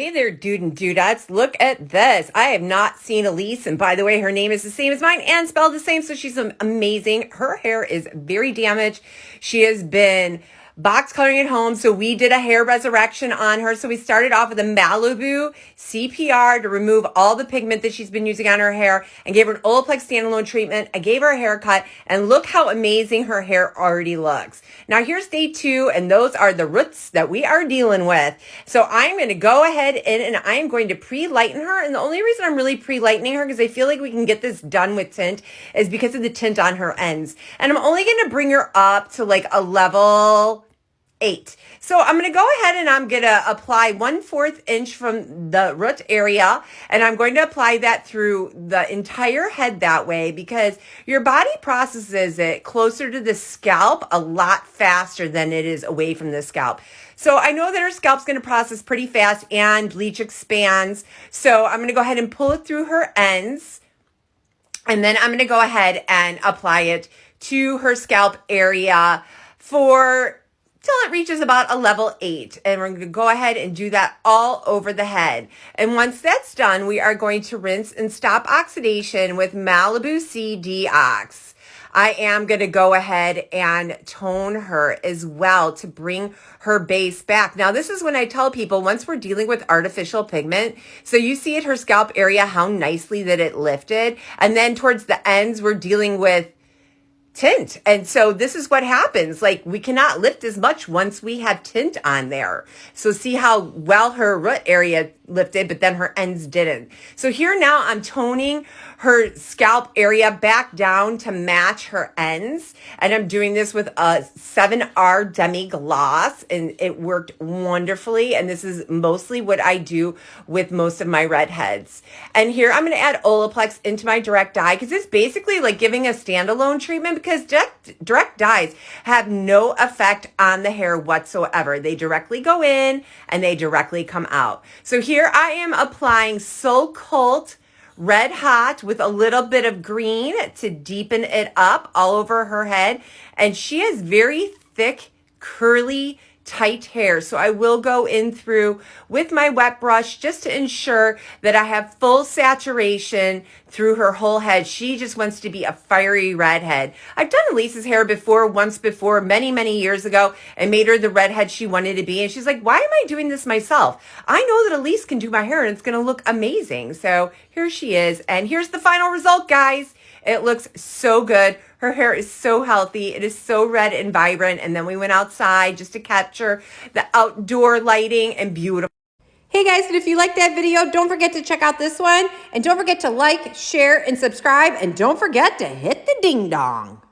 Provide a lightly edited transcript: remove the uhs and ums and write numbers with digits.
Hey there, dude and dudettes. Look at this. I have not seen Elyse, and by the way, her name is the same as mine and spelled the same, so she's amazing. Her hair is very damaged. She has been box coloring at home, so we did a hair resurrection on her. So we started off with a Malibu CPR to remove all the pigment that she's been using on her hair and gave her an Olaplex standalone treatment. I gave her a haircut, and look how amazing her hair already looks. Now here's day 2, and those are the roots that we are dealing with. So I'm going to go ahead and I am going to pre-lighten her. And the only reason I'm really pre-lightening her, because I feel like we can get this done with tint, is because of the tint on her ends. And I'm only going to bring her up to like a level 8. So I'm going to go ahead and I'm going to apply 1/4 inch from the root area, and I'm going to apply that through the entire head that way, because your body processes it closer to the scalp a lot faster than it is away from the scalp. So I know that her scalp's going to process pretty fast and bleach expands. So I'm going to go ahead and pull it through her ends, and then I'm going to go ahead and apply it to her scalp area till it reaches about a level 8. And we're going to go ahead and do that all over the head. And once that's done, we are going to rinse and stop oxidation with Malibu C-Deox. I am going to go ahead and tone her as well to bring her base back. Now, this is when I tell people, once we're dealing with artificial pigment, so you see at her scalp area how nicely that it lifted. And then towards the ends, we're dealing with tint. And so this is what happens. Like, we cannot lift as much once we have tint on there. So see how well her root area lifted, but then her ends didn't. So here now I'm toning her scalp area back down to match her ends. And I'm doing this with a 7R Demi Gloss, and it worked wonderfully. And this is mostly what I do with most of my redheads. And here I'm going to add Olaplex into my direct dye, because it's basically like giving a standalone treatment, because direct dyes have no effect on the hair whatsoever. They directly go in and they directly come out. So here I am applying So Cult Red Hot with a little bit of green to deepen it up all over her head. And she has very thick, curly, tight hair. So I will go in through with my wet brush just to ensure that I have full saturation through her whole head. She just wants to be a fiery redhead. I've done Elise's hair once before, many years ago, and made her the redhead she wanted to be. And she's like, why am I doing this myself? I know that Elyse can do my hair and it's going to look amazing. So here she is. And here's the final result, guys. It looks so good. Her hair is so healthy. It is so red and vibrant. And then we went outside just to capture the outdoor lighting, and beautiful. Hey guys, and if you like that video, don't forget to check out this one. And don't forget to like, share, and subscribe. And don't forget to hit the ding dong.